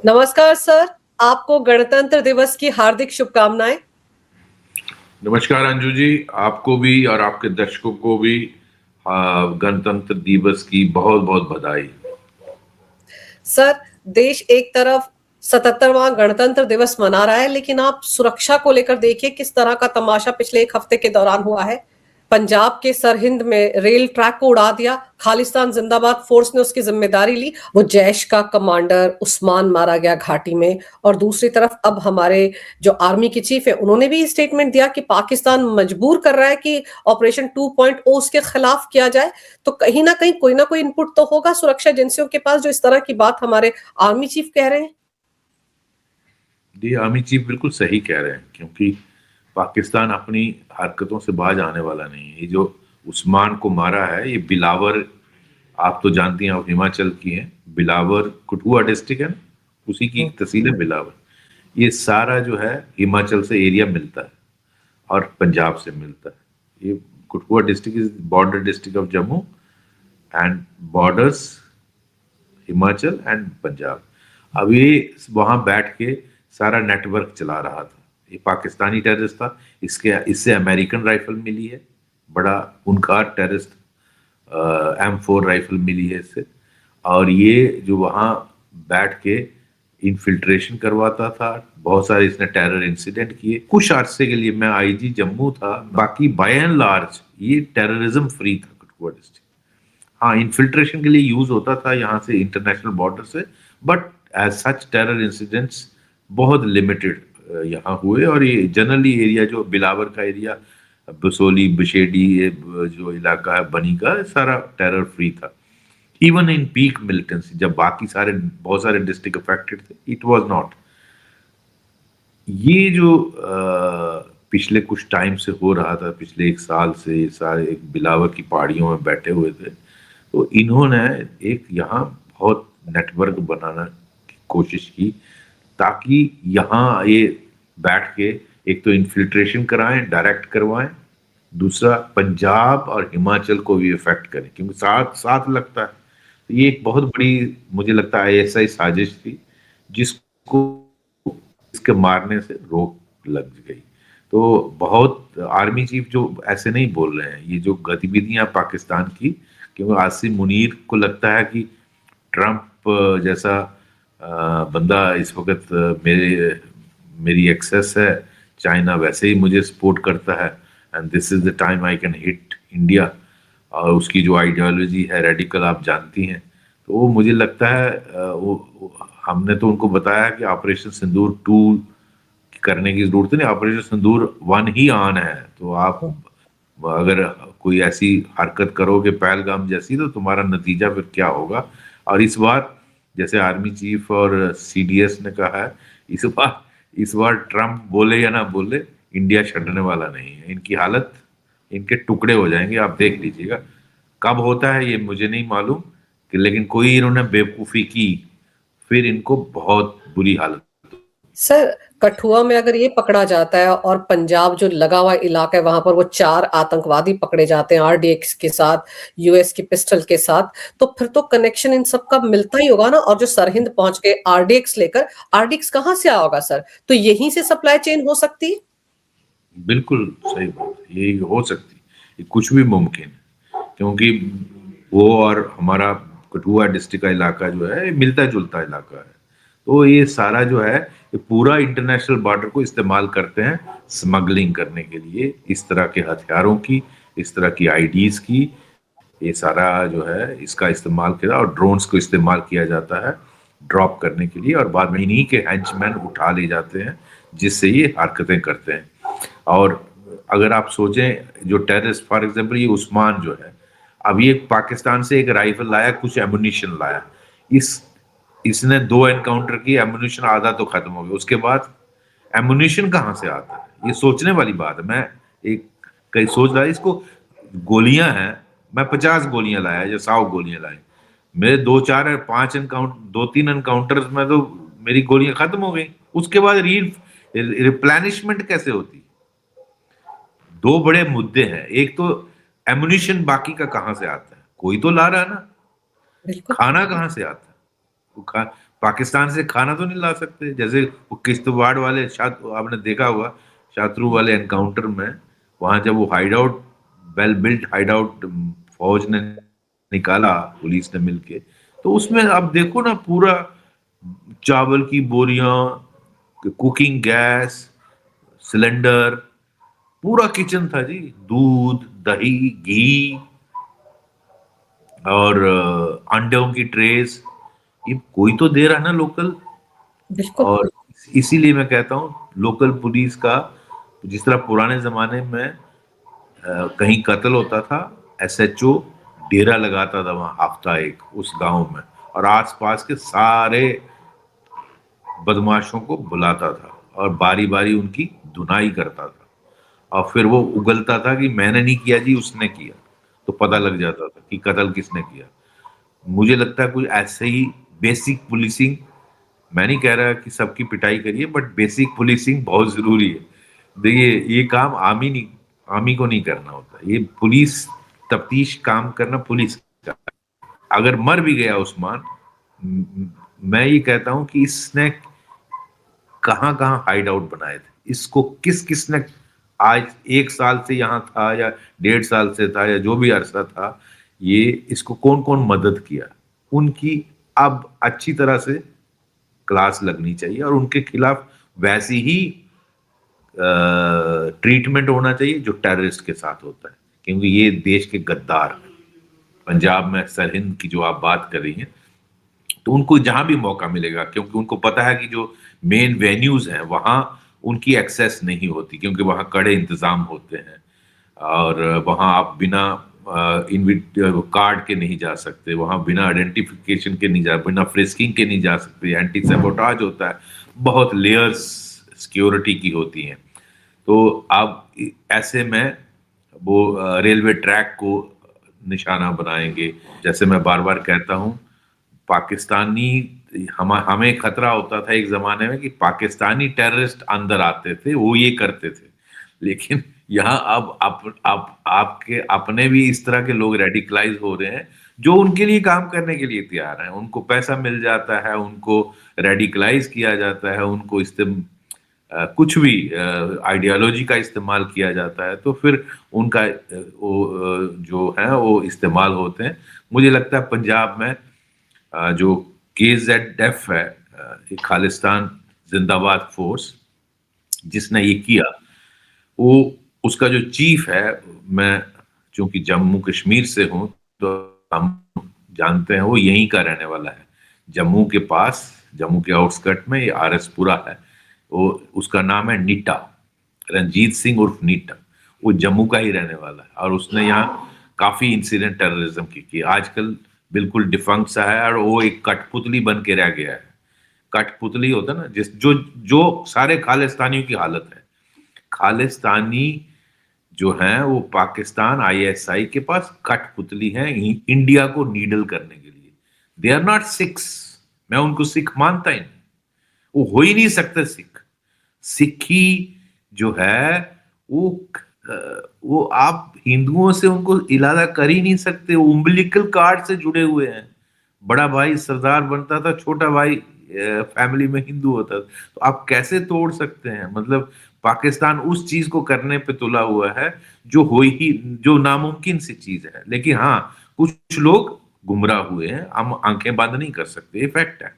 नमस्कार सर, आपको गणतंत्र दिवस की हार्दिक शुभकामनाएं। नमस्कार अंजू जी, आपको भी और आपके दर्शकों को भी गणतंत्र दिवस की बहुत बहुत बधाई। सर, देश एक तरफ 77वां गणतंत्र दिवस मना रहा है, लेकिन आप सुरक्षा को लेकर देखिए किस तरह का तमाशा पिछले एक हफ्ते के दौरान हुआ है। पंजाब के सरहिंद में रेल ट्रैक को उड़ा दिया, खालिस्तान जिंदाबाद फोर्स ने उसकी जिम्मेदारी ली, वो जैश का कमांडर उस्मान मारा गया घाटी में। और दूसरी तरफ अब हमारे जो आर्मी के चीफ है, उन्होंने भी स्टेटमेंट दिया कि पाकिस्तान मजबूर कर रहा है कि ऑपरेशन 2.0 उसके खिलाफ किया जाए। तो कहीं ना कहीं कोई ना कोई इनपुट तो होगा सुरक्षा एजेंसियों के पास, जो इस तरह की बात हमारे आर्मी चीफ कह रहे हैं। जी, आर्मी चीफ बिल्कुल सही कह रहे हैं, क्योंकि पाकिस्तान अपनी हरकतों से बाज आने वाला नहीं है। ये जो उस्मान को मारा है, ये बिलावर, आप तो जानती हैं, आप हिमाचल की हैं। बिलावर कठुआ डिस्ट्रिक्ट है ना, उसी की एक तहसील है बिलावर। ये सारा जो है हिमाचल से एरिया मिलता है और पंजाब से मिलता है। ये Kathua district is border district of Jammu and borders Himachal and Punjab. अब ये वहां बैठ के सारा नेटवर्क चला रहा था। ये पाकिस्तानी टेररिस्ट था, इससे अमेरिकन राइफल मिली है, बड़ा खूंखार टेररिस्ट M4 राइफल मिली है इससे। और ये जो वहां बैठ के इन्फिल्ट्रेशन करवाता था, बहुत सारे इसने टेरर इंसिडेंट किए। कुछ अरसे के लिए मैं IG जम्मू था, बाकी बाय एंड लार्ज ये टेररिज्म फ्री था कठुआ डिस्ट्रिक्ट। हाँ, इन्फिल्ट्रेशन के लिए यूज होता था यहाँ से, इंटरनेशनल बॉर्डर से, but as such terror incidents बहुत लिमिटेड यहाँ हुए। और ये जनरली एरिया जो बिलावर का एरिया, बसोली बशेडी, ये जो इलाका है बनी का, सारा टेरर फ्री था। इवन इन पीक मिलिटेंसी, जब बाकी सारे बहुत सारे डिस्ट्रिक्ट अफेक्टेड थे, इट वाज नॉट। ये जो पिछले कुछ टाइम से हो रहा था, पिछले एक साल से, ये सारे एक बिलावर की पहाड़ियों में बैठे हुए थे, तो इन्होंने एक यहाँ बहुत नेटवर्क बनाना की कोशिश की, ताकि यहाँ ये बैठ के एक तो इन्फिल्ट्रेशन कराएं, डायरेक्ट करवाएं, दूसरा पंजाब और हिमाचल को भी इफेक्ट करें, क्योंकि साथ साथ लगता है। तो ये एक बहुत बड़ी, मुझे लगता है, ISI साजिश थी, जिसको इसके मारने से रोक लग गई। तो बहुत आर्मी चीफ जो ऐसे नहीं बोल रहे हैं, ये जो गतिविधियां पाकिस्तान की, क्योंकि आसिम मुनीर को लगता है कि ट्रंप जैसा बंदा इस वक्त मेरी एक्सेस है, चाइना वैसे ही मुझे सपोर्ट करता है, and this is the time I can hit India. और उसकी जो आइडियोलॉजी है रेडिकल, आप जानती हैं। तो वो मुझे लगता है हमने तो उनको बताया कि ऑपरेशन सिंदूर 2 करने की जरूरत नहीं, ऑपरेशन सिंदूर 1 ही ऑन है। तो आप अगर कोई ऐसी हरकत करोगे पहलगाम जैसी, तो तुम्हारा नतीजा फिर क्या होगा। और इस बार, जैसे आर्मी चीफ और CDS ने कहा है, इस बार ट्रंप बोले या ना बोले, इंडिया छड़ने वाला नहीं है। इनकी हालत, इनके टुकड़े हो जाएंगे, आप देख लीजिएगा। कब होता है ये मुझे नहीं मालूम, कि लेकिन कोई इन्होंने बेवकूफी की, फिर इनको बहुत बुरी हालत। सर, कठुआ में अगर ये पकड़ा जाता है और पंजाब जो लगा हुआ इलाका है, वहां पर वो 4 आतंकवादी पकड़े जाते हैं RDX के साथ, US की पिस्टल के साथ, तो फिर तो कनेक्शन इन सब का मिलता ही होगा ना। और जो सरहिंद पहुंच गए RDX लेकर, RDX कहाँ से आया होगा सर? तो यहीं से सप्लाई चेन हो सकती है। बिल्कुल सही बात है, ये हो सकती, ये कुछ भी मुमकिन है, क्योंकि वो और हमारा कठुआ डिस्ट्रिक्ट का इलाका जो है, मिलता जुलता इलाका है। तो ये सारा जो है, ये पूरा इंटरनेशनल बॉर्डर को इस्तेमाल करते हैं स्मगलिंग करने के लिए, इस तरह के हथियारों की, इस तरह की IDs की। ये सारा जो है इसका इस्तेमाल किया, और ड्रोन्स को इस्तेमाल किया जाता है ड्रॉप करने के लिए, और बाद में इन्हीं के हेंचमैन उठा ले जाते हैं, जिससे ये हरकतें करते हैं। और अगर आप सोचें, जो टेररिस्ट, फॉर एग्जांपल ये उस्मान जो है, अब ये पाकिस्तान से एक राइफल लाया, कुछ एमुनिशन लाया, इसने 2 एनकाउंटर की, एमुनिशन आधा तो खत्म हो गया। उसके बाद एमुनिशन कहाँ से आता है, ये सोचने वाली बात है। मैं एक कहीं सोच रहा है, इसको गोलियां हैं, मैं 50 गोलियां लाया या 100 गोलियां लाई, मेरे 2-3 एनकाउंटर्स में तो मेरी गोलियां खत्म हो गई। उसके बाद रिप्लेनिशमेंट कैसे होती? दो बड़े मुद्दे हैं, एक तो एमुनिशन बाकी का कहां से आता है, कोई तो ला रहा है ना। बिल्कुल। खाना कहाँ से आता है? वो पाकिस्तान से खाना तो नहीं ला सकते। जैसे वो किश्तवाड़ वाले आपने देखा होगा शात्रू वाले एनकाउंटर में, वहां जब वो hide out, well built hide out फौज ने निकाला, पुलिस ने मिलके, तो उसमें आप देखो ना, पूरा चावल की बोरियां, कुकिंग गैस, सिलेंडर, पूरा किचन था जी, दूध, दही, घी और अंडों की ट्रेस, ये कोई तो दे रहा है ना लोकल। बिल्कुल। और इसीलिए मैं कहता हूँ लोकल पुलिस का, जिस तरह पुराने जमाने में कहीं कत्ल होता था, एसएचओ डेरा लगाता था वहां हफ्ता एक उस गांव में, और आसपास के सारे बदमाशों को बुलाता था और बारी बारी उनकी धुनाई करता था, और फिर वो उगलता था कि मैंने नहीं किया जी, उसने किया, तो पता लग जाता था कि कत्ल किसने किया। मुझे लगता है कुछ ऐसे ही बेसिक पुलिसिंग, मैं नहीं कह रहा कि सबकी पिटाई करिए, बट बेसिक पुलिसिंग बहुत जरूरी है। देखिए ये काम आर्मी को नहीं करना होता, ये पुलिस तफ्तीश काम करना पुलिस का। अगर मर भी गया उस्मान, मैं ये कहता हूं कि इसने कहाँ कहाँ हाइड आउट बनाए थे, इसको किस किसने, आज 1 साल से यहाँ था या 1.5 साल से था या जो भी अरसा था, ये इसको कौन कौन मदद किया, उनकी अब अच्छी तरह से क्लास लगनी चाहिए, और उनके खिलाफ वैसी ही ट्रीटमेंट होना चाहिए जो टेररिस्ट के साथ होता है, क्योंकि ये देश के गद्दार हैं। पंजाब में सरहिंद की जो आप बात कर रही हैं, तो उनको जहां भी मौका मिलेगा, क्योंकि उनको पता है कि जो मेन वेन्यूज हैं वहां उनकी एक्सेस नहीं होती, क्योंकि वहां कड़े इंतजाम होते हैं, और वहां आप बिना इनविट कार्ड के नहीं जा सकते, वहां बिना आइडेंटिफिकेशन के नहीं जा, बिना फ्रिस्किंग के नहीं जा सकते, एंटी सैबोटाज होता है, बहुत लेयर्स सिक्योरिटी की होती हैं। तो आप ऐसे में वो रेलवे ट्रैक को निशाना बनाएंगे। जैसे मैं बार बार कहता हूं, पाकिस्तानी, हमें खतरा होता था एक जमाने में कि पाकिस्तानी टेररिस्ट अंदर आते थे, वो ये करते थे, लेकिन यहाँ अब आपके अपने भी इस तरह के लोग रेडिकलाइज हो रहे हैं, जो उनके लिए काम करने के लिए तैयार हैं, उनको पैसा मिल जाता है, उनको रेडिकलाइज किया जाता है, उनको कुछ भी आइडियोलॉजी का इस्तेमाल किया जाता है, तो फिर उनका जो है वो इस्तेमाल होते हैं। मुझे लगता है पंजाब में जो KZF है, एक खालिस्तान जिंदाबाद फोर्स, जिसने ये किया, वो उसका जो चीफ है, मैं चूंकि जम्मू कश्मीर से हूं तो हम जानते हैं वो यहीं का रहने वाला है, जम्मू के पास, जम्मू के आउटस्कर्ट में ये RS पुरा है, वो उसका नाम है नीटा, रंजीत सिंह उर्फ नीटा। वो जम्मू का ही रहने वाला है, और उसने यहाँ काफी इंसिडेंट टेररिज्म की आजकल बिल्कुल डिफंक्ट सा है, और वो एक कठपुतली बन के रह गया है। कठपुतली होता है ना, जिस जो जो सारे खालिस्तानियों की हालत है। खालिस्तानी जो है वो पाकिस्तान ISI के पास कठपुतली है इंडिया को नीडल करने के लिए। दे आर नॉट सिख्स, मैं उनको सिख मानता ही नहीं, वो हो ही नहीं सकते सिख। सिखी जो है वो वो आप हिंदुओं से उनको इलादा कर ही नहीं सकते, वो उम्बिलिकल कार्ड से जुड़े हुए हैं। बड़ा भाई सरदार बनता था, छोटा भाई फैमिली में हिंदू होता था, तो आप कैसे तोड़ सकते हैं? मतलब पाकिस्तान उस चीज को करने पे तुला हुआ है जो हो ही, जो नामुमकिन सी चीज है। लेकिन हाँ, कुछ लोग गुमराह हुए हैं, हम आंखें बंद नहीं कर सकते, ये फैक्ट है।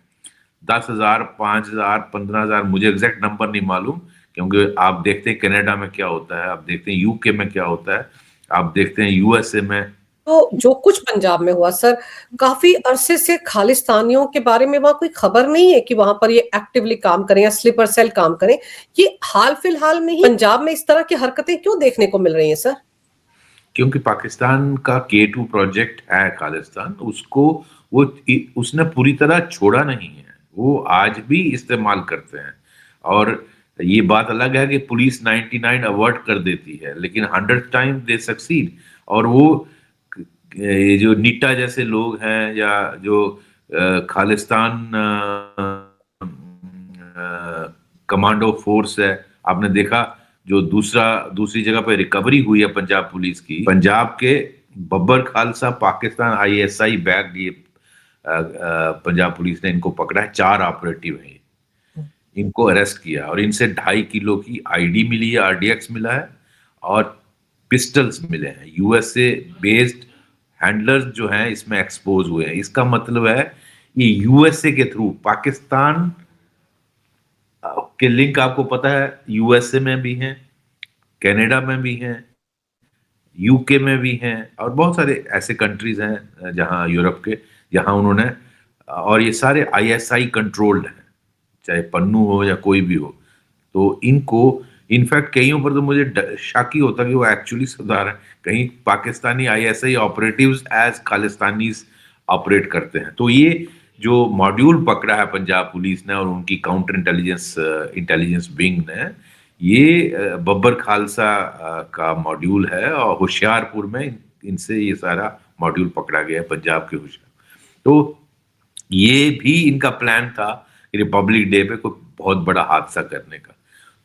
10,000, 5,000, 15,000, मुझे एग्जैक्ट नंबर नहीं मालूम, क्योंकि आप देखते हैं कनाडा में क्या होता है, आप देखते हैं यूके में क्या होता है, आप देखते हैं USA में। तो जो कुछ पंजाब में हुआ सर, काफी अरसे से खालिस्तानियों के बारे में वहां कोई खबर नहीं है कि वहां पर ये एक्टिवली काम करें या स्लीपर सेल काम करें। ये हाल फिलहाल में ही पंजाब में इस तरह की हरकतें क्यों देखने को मिल रही हैं सर? क्योंकि पाकिस्तान का K2 प्रोजेक्ट है खालिस्तान, उसको वो उसने पूरी तरह छोड़ा नहीं है, वो आज भी इस्तेमाल करते हैं। और ये बात अलग है कि पुलिस 99 अवॉर्ड कर देती है, लेकिन 100 टाइम दे सक्सीड। और वो ये जो नीटा जैसे लोग हैं, या जो खालिस्तान कमांडो फोर्स है, आपने देखा जो दूसरी जगह पे रिकवरी हुई है पंजाब पुलिस की, पंजाब के बब्बर खालसा पाकिस्तान ISI बैग ये पंजाब पुलिस ने इनको पकड़ा है, 4 ऑपरेटिव हैं, इनको अरेस्ट किया और इनसे 2.5 किलो की आईडी मिली है, आरडीएक्स मिला है और पिस्टल्स मिले हैं। यूएसए बेस्ड हैंडलर्स जो हैं इसमें एक्सपोज हुए हैं। इसका मतलब है ये यूएसए के थ्रू पाकिस्तान के लिंक आपको पता है यूएसए में भी हैं, कनाडा में भी हैं, यूके में भी हैं और बहुत सारे ऐसे कंट्रीज हैं जहां यूरोप के, जहां उन्होंने, और ये सारे आईएसआई कंट्रोल्ड हैं, चाहे पन्नू हो या कोई भी हो। तो इनको इनफैक्ट कईयों पर तो मुझे शक ही होता कि वो एक्चुअली सरदार हैं, कहीं Pakistani ISI operatives as Khalistanis operate करते हैं। तो ये जो मॉड्यूल पकड़ा है पंजाब पुलिस ने और उनकी काउंटर इंटेलिजेंस विंग ने, ये बब्बर खालसा का मॉड्यूल है और होशियारपुर में इनसे ये सारा मॉड्यूल पकड़ा गया है, पंजाब के होशियार। तो ये भी इनका प्लान था रिपब्लिक डे पे कोई बहुत बड़ा हादसा करने का।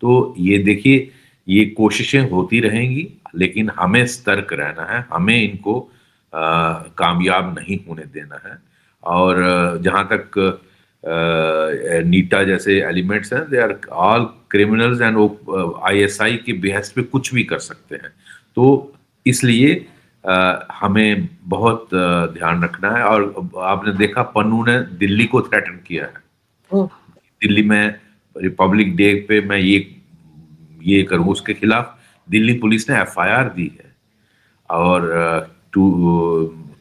तो ये देखिए, ये कोशिशें होती रहेंगी, लेकिन हमें सतर्क रहना है, हमें इनको कामयाब नहीं होने देना है। और जहाँ तक नीटा जैसे एलिमेंट्स हैं, they are all criminals and वो आईएसआई के बेहस पे कुछ भी कर सकते हैं। तो इसलिए हमें बहुत ध्यान रखना है। और आपने देखा पन्नू ने दिल्ली को थ्रेटन किया है, दिल्ली में रिपब्लिक डे पे मैं ये करूँ, उसके खिलाफ दिल्ली पुलिस ने एफआईआर दी है और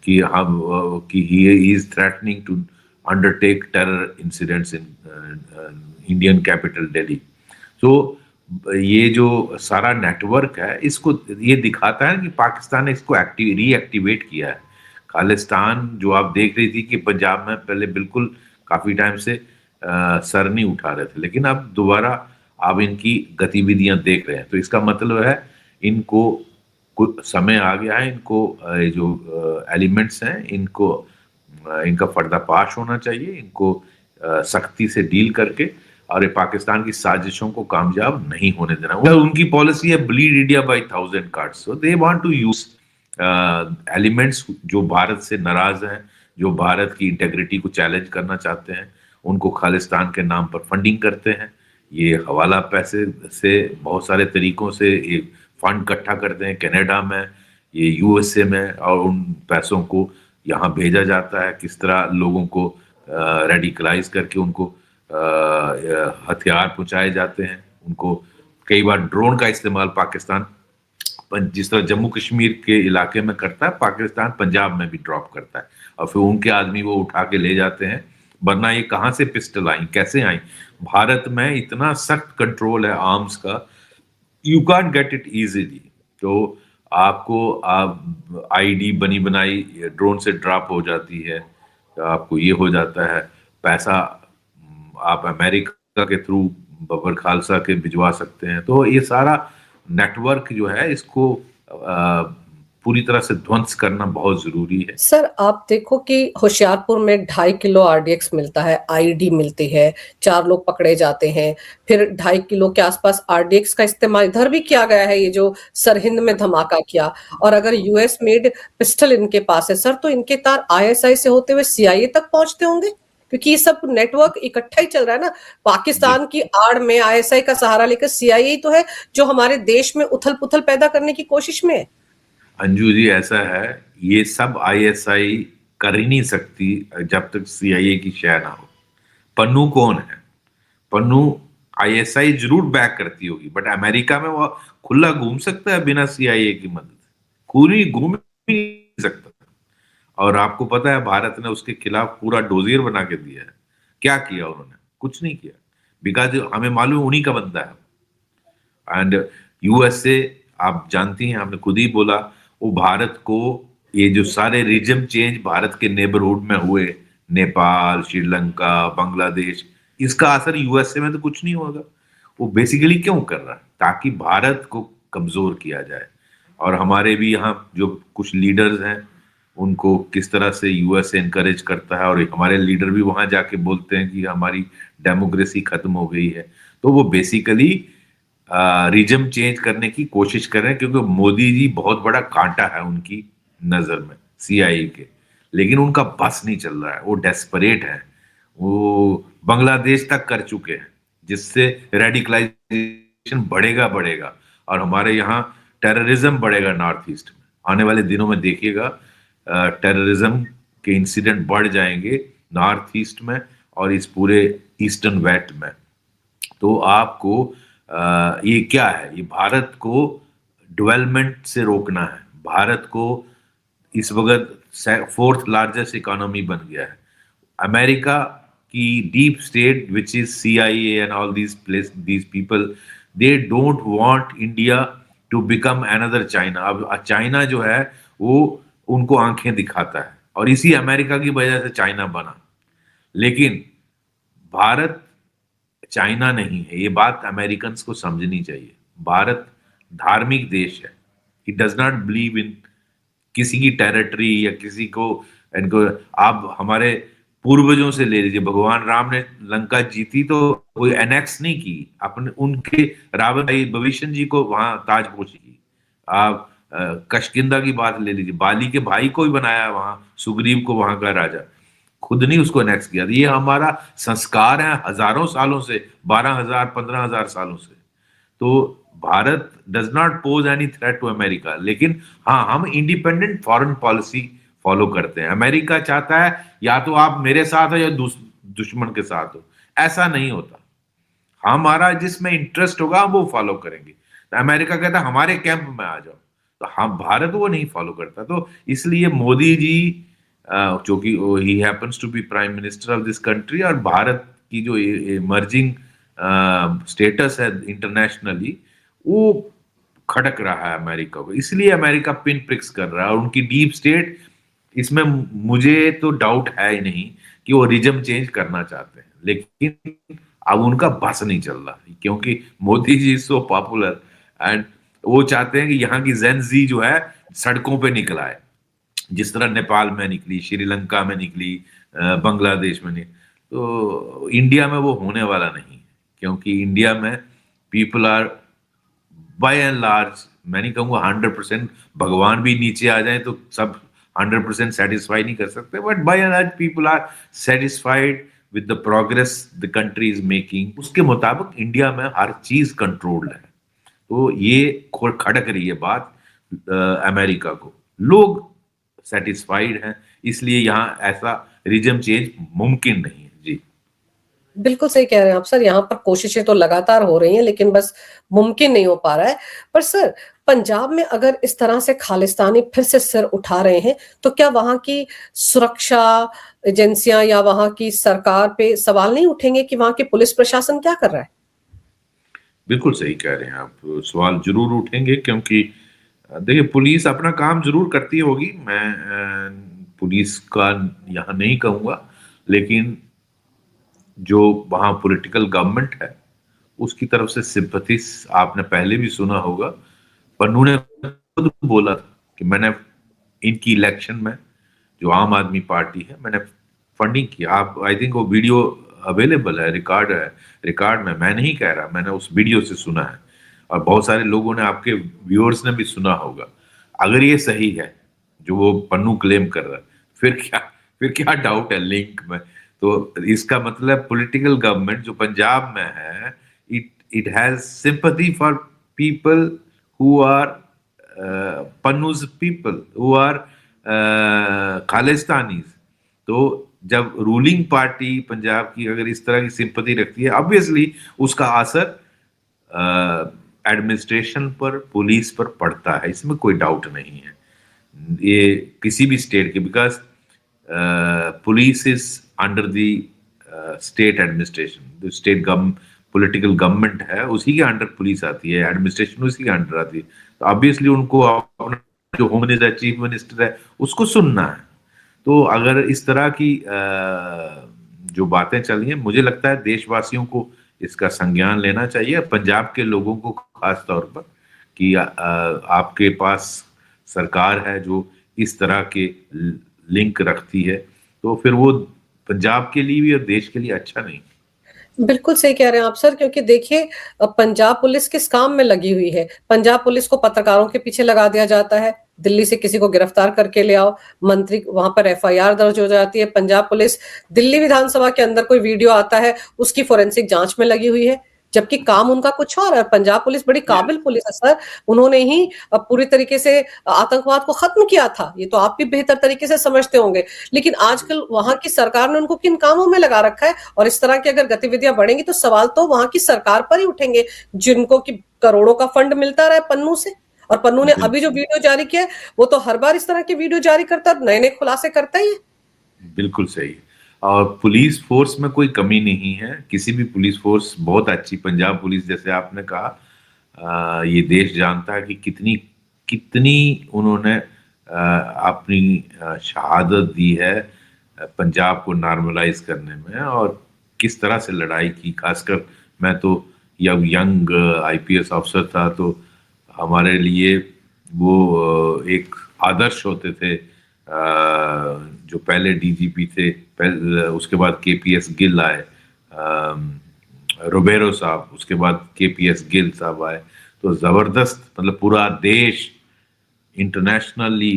कि हम कि he is threatening to undertake terror incidents in Indian capital Delhi. तो ये जो सारा नेटवर्क है, इसको ये दिखाता है कि पाकिस्तान ने इसको रीएक्टिवेट किया है। खालिस्तान जो आप देख रही थी कि पंजाब में पहले बिल्कुल काफी टाइम से सर नहीं उठा रहे थे, लेकिन अब दोबारा आप इनकी गतिविधियां देख रहे हैं। तो इसका मतलब है इनको कुछ समय आ गया है, इनको जो एलिमेंट्स हैं इनको इनका पर्दाफाश होना चाहिए, इनको सख्ती से डील करके और ये पाकिस्तान की साजिशों को कामयाब नहीं होने देना। उनकी पॉलिसी है bleed India by 1000 cuts. So they want to use elements जो भारत से नाराज हैं, जो भारत की इंटेग्रिटी को चैलेंज करना चाहते हैं, उनको खालिस्तान के नाम पर फंडिंग करते हैं। ये हवाला पैसे से बहुत सारे तरीकों से ये फंड इकट्ठा करते हैं कनाडा में, ये यूएसए में, और उन पैसों को यहाँ भेजा जाता है। किस तरह लोगों को रेडिकलाइज करके उनको हथियार पहुंचाए जाते हैं, उनको कई बार ड्रोन का इस्तेमाल पाकिस्तान जिस तरह जम्मू कश्मीर के इलाके में करता है, पाकिस्तान पंजाब में भी ड्रॉप करता है और फिर उनके आदमी वो उठा के ले जाते हैं। वरना ये कहाँ से पिस्टल आई, कैसे आई? भारत में इतना सख्त कंट्रोल है आर्म्स का, you can't get it easily. तो आपको आईडी बनी बनाई ड्रोन से ड्रॉप हो जाती है, तो आपको ये हो जाता है, पैसा आप अमेरिका के थ्रू बब्बर खालसा के भिजवा सकते हैं। तो ये सारा नेटवर्क जो है इसको पूरी तरह से ध्वंस करना बहुत जरूरी है। सर आप देखो कि होशियारपुर में 2.5 किलो आरडीएक्स मिलता है, आईडी मिलती है, 4 लोग पकड़े जाते हैं, फिर 2.5 किलो के आसपास आरडीएक्स का इस्तेमाल इधर भी किया गया है, ये जो सरहिंद में धमाका किया। और अगर यूएस मेड पिस्टल इनके पास है सर, तो इनके तार आईएसआई से होते हुए सीआईए तक पहुंचते होंगे, क्योंकि ये सब नेटवर्क इकट्ठा ही चल रहा है ना। पाकिस्तान की आड़ में आईएसआई का सहारा लेकर सीआईए तो है जो हमारे देश में उथल पुथल पैदा करने की कोशिश में है। अंजू जी, ऐसा है, ये सब आईएसआई कर ही नहीं सकती जब तक सीआईए की शय ना हो। पन्नू कौन है? पन्नू आईएसआई जरूर बैक करती होगी, बट अमेरिका में वो खुला घूम सकता है बिना सीआईए की मदद, पूरी घूम ही नहीं सकता। और आपको पता है भारत ने उसके खिलाफ पूरा डोजियर बना के दिया है। क्या किया उन्होंने? कुछ नहीं किया, बिकॉज हमें मालूम उन्हीं का बंदा है। एंड यूएसए, आप जानती हैं, आपने खुद ही बोला, वो भारत को, ये जो सारे रिजम चेंज भारत के नेबरहुड में हुए, नेपाल, श्रीलंका, बांग्लादेश, इसका असर यूएसए में तो कुछ नहीं होगा। वो बेसिकली क्यों कर रहा है? ताकि भारत को कमजोर किया जाए। और हमारे भी यहाँ जो कुछ लीडर्स हैं, उनको किस तरह से यूएसए एनकरेज करता है, और हमारे लीडर भी वहां जाके बोलते हैं कि हमारी डेमोक्रेसी खत्म हो गई है। तो वो बेसिकली रिजम चेंज करने की कोशिश कर रहे हैं, क्योंकि मोदी जी बहुत बड़ा कांटा है उनकी नजर में, सीआईए के। लेकिन उनका बस नहीं चल रहा है, वो डेस्परेट है, वो बांग्लादेश तक कर चुके हैं, जिससे रेडिकलाइजेशन बढ़ेगा बढ़ेगा, और हमारे यहाँ टेररिज्म बढ़ेगा नॉर्थ ईस्ट में। आने वाले दिनों में देखिएगा टेररिज्म के इंसिडेंट बढ़ जाएंगे नॉर्थ ईस्ट में और इस पूरे ईस्टर्न वेस्ट में। तो आपको ये क्या है, ये भारत को डेवलपमेंट से रोकना है। भारत को इस वक्त फोर्थ लार्जेस्ट इकोनॉमी बन गया है। अमेरिका की deep state which is CIA and all these people, they don't want India to become another China. अब चाइना जो है वो उनको आंखें दिखाता है, और इसी अमेरिका की वजह से चाइना बना। लेकिन भारत चाइना नहीं है, ये बात अमेरिकन को समझनी चाहिए। भारत धार्मिक देश है, it does not believe in किसी की टेरिटरी या किसी को इनको। आप हमारे पूर्वजों से ले लीजिए, भगवान राम ने लंका जीती तो कोई एनेक्स नहीं की, अपने उनके रावण भाई भविष्य जी को वहां ताजपोशी की। आप कशकिंदा की बात ले लीजिए, बाली के भाई को ही बनाया वहां, सुग्रीव को वहां का राजा, खुद नहीं उसको एनेक्स किया। ये हमारा संस्कार है हजारों सालों से, 12,000 15,000 सालों से। तो Bharat does not pose any threat to America, लेकिन हाँ, हम इंडिपेंडेंट फॉरेन पॉलिसी फॉलो करते हैं। अमेरिका चाहता है या तो आप मेरे साथ हो या दुश्मन के साथ हो, ऐसा नहीं होता। हमारा जिसमें इंटरेस्ट होगा हम वो फॉलो करेंगे। तो अमेरिका कहता है हमारे कैंप में आ जाओ, तो हम भारत वो नहीं फॉलो करता। तो इसलिए मोदी जी जो कि he happens to be prime minister of this country, और भारत की जो इमर्जिंग स्टेटस है इंटरनेशनली, वो खटक रहा है अमेरिका को। इसलिए अमेरिका पिन प्रिक्स कर रहा है, और उनकी डीप स्टेट इसमें मुझे तो डाउट है ही नहीं कि वो रिजम चेंज करना चाहते हैं, लेकिन अब उनका बस नहीं चल रहा, क्योंकि Modi ji so popular, and वो चाहते हैं कि यहाँ की जेन जी जो है सड़कों पे निकल आए, जिस तरह नेपाल में निकली, श्रीलंका में निकली, बांग्लादेश में निकली। तो इंडिया में वो होने वाला नहीं, क्योंकि इंडिया में people are by and large, मैं नहीं कहूँगा 100%, भगवान भी नीचे आ जाए तो सब 100% सेटिस्फाई नहीं कर सकते, but by and large people are satisfied with the progress the country is making. उसके मुताबिक इंडिया में हर चीज कंट्रोल्ड है। तो ये खटक रही है बात अमेरिका को, लोग सेटिस्फाइड हैं, इसलिए यहाँ ऐसा रिजम चेंज मुमकिन नहीं है। जी बिल्कुल सही कह रहे हैं आप सर, यहाँ पर कोशिशें तो लगातार हो रही हैं, लेकिन बस मुमकिन नहीं हो पा रहा है। पर सर, पंजाब में अगर इस तरह से खालिस्तानी फिर से सिर उठा रहे हैं, तो क्या वहां की सुरक्षा एजेंसियां या वहां की सरकार पे सवाल नहीं उठेंगे कि वहां के पुलिस प्रशासन क्या कर रहा है? बिल्कुल सही कह रहे हैं आप, सवाल जरूर उठेंगे, क्योंकि देखिए पुलिस अपना काम जरूर करती होगी, मैं पुलिस का यहाँ नहीं कहूँगा, लेकिन जो वहाँ पॉलिटिकल गवर्नमेंट है उसकी तरफ से सिंपैथी आपने पहले भी सुना होगा। पन्नू ने खुद बोला था कि मैंने इनकी इलेक्शन में, जो आम आदमी पार्टी है, मैंने फंडिंग किया। आप आई थिंक वो वीडियो अवेलेबल है, रिकॉर्ड में, मैं नहीं कह रहा, मैंने उस वीडियो से सुना है, और बहुत सारे लोगों ने, आपके व्यूअर्स ने भी सुना होगा। अगर ये सही है जो वो पन्नू क्लेम कर रहा है, फिर क्या डाउट है लिंक में? तो इसका मतलब पॉलिटिकल गवर्नमेंट जो पंजाब में है, it has sympathy for people who are Pannu's people, who are Khalistanis. तो जब रूलिंग पार्टी पंजाब की अगर इस तरह की सिंपैथी रखती है, ऑब्वियसली उसका असर एडमिनिस्ट्रेशन पर, पुलिस पर पड़ता है, इसमें कोई डाउट नहीं है। ये किसी भी स्टेट के, because police is under the state administration, जो स्टेट पॉलिटिकल गवर्नमेंट है उसी के अंडर पुलिस आती है, एडमिनिस्ट्रेशन उसी के अंडर आती है। तो ऑब्वियसली उनको अपना जो होम मिनिस्टर, चीफ मिनिस्टर है, उसको सुनना है। तो अगर इस तरह की जो बातें चली हैं, मुझे लगता है देशवासियों को इसका संज्ञान लेना चाहिए, पंजाब के लोगों को खास तौर पर, कि आपके पास सरकार है जो इस तरह के लिंक रखती है, तो फिर वो पंजाब के लिए भी और देश के लिए अच्छा नहीं। बिल्कुल सही कह रहे हैं आप सर, क्योंकि देखिए पंजाब पुलिस किस काम में लगी हुई है। पंजाब पुलिस को पत्रकारों के पीछे लगा दिया जाता है, दिल्ली से किसी को गिरफ्तार करके ले आओ, मंत्री वहां पर एफआईआर दर्ज हो जाती है। पंजाब पुलिस दिल्ली विधानसभा के अंदर कोई वीडियो आता है, उसकी फोरेंसिक जांच में लगी हुई है, जबकि काम उनका कुछ और है। पंजाब पुलिस बड़ी काबिल पुलिस है सर, उन्होंने ही पूरी तरीके से आतंकवाद को खत्म किया था, ये तो आप भी बेहतर तरीके से समझते होंगे। लेकिन आजकल वहां की सरकार ने उनको किन कामों में लगा रखा है, और इस तरह की अगर गतिविधियां बढ़ेंगी तो सवाल तो वहां की सरकार पर ही उठेंगे, जिनको की करोड़ों का फंड मिलता रहा है पन्नू से। और पन्नू ने अभी जो वीडियो जारी किया है, वो तो हर बार इस तरह के वीडियो जारी करता है, नए नए खुलासे करता ही है। बिल्कुल सही। और पुलिस फोर्स में कोई कमी नहीं है, किसी भी पुलिस फोर्स बहुत अच्छी, पंजाब पुलिस जैसे आपने कहा, ये देश जानता है कि कितनी कितनी उन्होंने अपनी शहादत दी है पंजाब को नॉर्मलाइज करने में, और किस तरह से लड़ाई की। खासकर मैं तो यंग आईपीएस अफसर था, तो हमारे लिए वो एक आदर्श होते थे। जो पहले डीजीपी थे, उसके बाद केपीएस गिल आए, रोबेरो साहब, उसके बाद केपीएस गिल साहब आए, तो जबरदस्त, मतलब पूरा देश इंटरनेशनली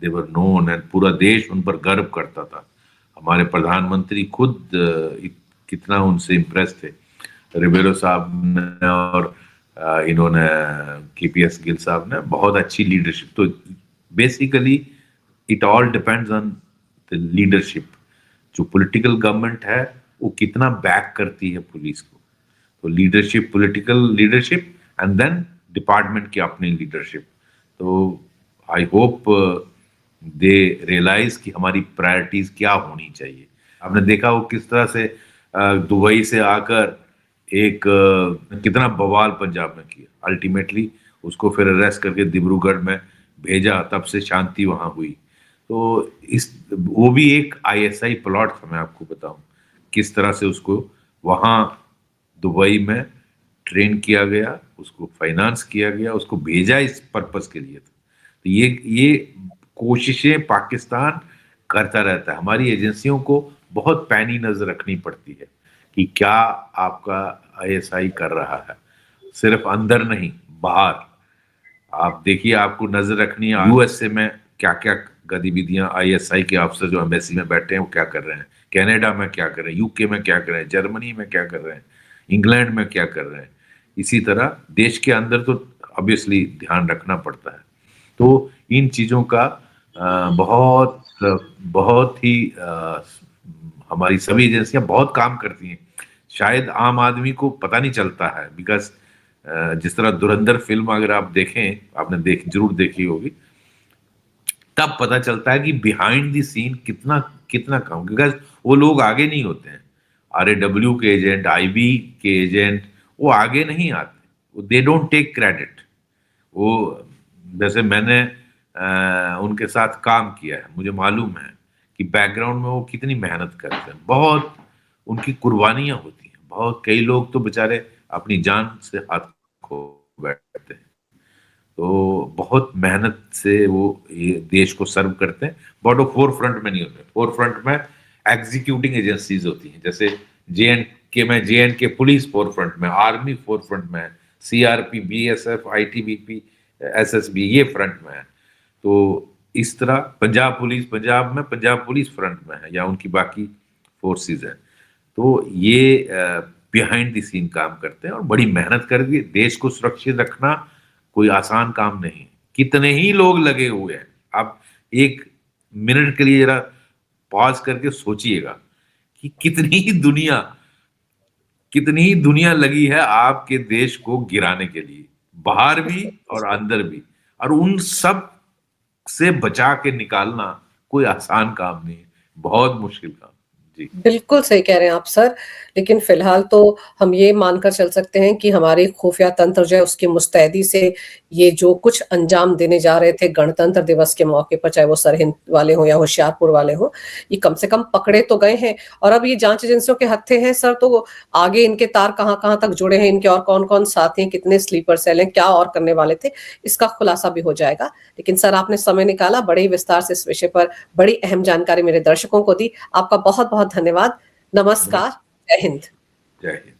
देवर नोन, एंड पूरा देश उन पर गर्व करता था। हमारे प्रधानमंत्री खुद कितना उनसे इम्प्रेस थे, रोबेरो साहब ने और इन्होंने केपीएस गिल साहब ने बहुत अच्छी लीडरशिप। तो basically it all depends on the leadership. जो पॉलिटिकल गवर्नमेंट है वो कितना बैक करती है पुलिस को, तो leadership, political leadership, and then department की अपनी लीडरशिप। तो आई होप दे रियलाइज कि हमारी प्रायोरिटीज क्या होनी चाहिए। आपने देखा वो किस तरह से दुबई से आकर एक कितना बवाल पंजाब में किया, अल्टीमेटली उसको फिर अरेस्ट करके डिब्रूगढ़ में भेजा, तब से शांति वहां हुई। तो वो भी एक आईएसआई प्लॉट था, मैं आपको बताऊं किस तरह से उसको वहां दुबई में ट्रेन किया गया, उसको फाइनेंस किया गया, उसको भेजा इस पर्पस के लिए था। तो ये कोशिशें पाकिस्तान करता रहता है। हमारी एजेंसियों को बहुत पैनी नजर रखनी पड़ती है कि क्या आपका आईएसआई कर रहा है, सिर्फ अंदर नहीं बाहर। आप देखिए, आपको नजर रखनी है यूएसए में क्या क्या गतिविधियां आईएसआई के अफसर जो एम्बेसी में बैठे हैं वो क्या कर रहे हैं, कनाडा में क्या कर रहे हैं, यूके में क्या कर रहे हैं, जर्मनी में क्या कर रहे हैं, इंग्लैंड में क्या कर रहे हैं। इसी तरह देश के अंदर तो ऑब्वियसली ध्यान रखना पड़ता है। तो इन चीजों का बहुत बहुत ही हमारी सभी एजेंसियां बहुत काम करती हैं। शायद आम आदमी को पता नहीं चलता है, बिकॉज जिस तरह धुरंधर फिल्म अगर आप देखें, आपने जरूर देखी होगी, तब पता चलता है कि बिहाइंड द सीन कितना कितना काम, बिकॉज वो लोग आगे नहीं होते हैं। आरएडब्ल्यू के एजेंट, आईबी के एजेंट, वो आगे नहीं आते, दे डोंट टेक क्रेडिट। वो जैसे मैंने उनके साथ काम किया है, मुझे मालूम है कि बैकग्राउंड में वो कितनी मेहनत करते हैं, बहुत उनकी कुर्बानियां होती हैं। बहुत कई लोग तो बेचारे अपनी जान से हाथ खो बैठते हैं, तो बहुत मेहनत से वो ये देश को सर्व करते हैं। बट वो फोर फ्रंट में नहीं होते, फोर फ्रंट में एग्जीक्यूटिंग एजेंसीज होती हैं। जैसे जेएनके में जेएनके पुलिस फोर फ्रंट में, आर्मी फोर फ्रंट में है, सीआरपी, बीएसएफ, आईटीबीपी, एसएसबी ये फ्रंट में है। तो इस तरह पंजाब पुलिस फ्रंट में है, या उनकी बाकी फोर्सेस है। तो ये बिहाइंड द सीन काम करते हैं और बड़ी मेहनत करके देश को सुरक्षित रखना कोई आसान काम नहीं। कितने ही लोग लगे हुए हैं, आप एक मिनट के लिए जरा पॉज करके सोचिएगा कि कितनी ही दुनिया लगी है आपके देश को गिराने के लिए, बाहर भी और अंदर भी, और उन सब से बचा के निकालना कोई आसान काम नहीं है, बहुत मुश्किल काम। जी बिल्कुल सही कह रहे हैं आप सर, लेकिन फिलहाल तो हम ये मानकर चल सकते हैं कि हमारी खुफिया तंत्र जो है उसकी मुस्तैदी से ये जो कुछ अंजाम देने जा रहे थे गणतंत्र दिवस के मौके पर, चाहे वो सरहिंद वाले हो या होशियारपुर वाले हो, ये कम से कम पकड़े तो गए हैं। और अब ये जांच एजेंसियों के हत्थे हैं सर, तो आगे इनके तार कहाँ कहाँ तक जुड़े हैं, इनके और कौन कौन साथी हैं, कितने स्लीपर सेल हैं, क्या और करने वाले थे, इसका खुलासा भी हो जाएगा। लेकिन सर आपने समय निकाला, बड़े ही विस्तार से इस विषय पर बड़ी अहम जानकारी मेरे दर्शकों को दी, आपका बहुत बहुत धन्यवाद। नमस्कार, जय हिंद। जय हिंद।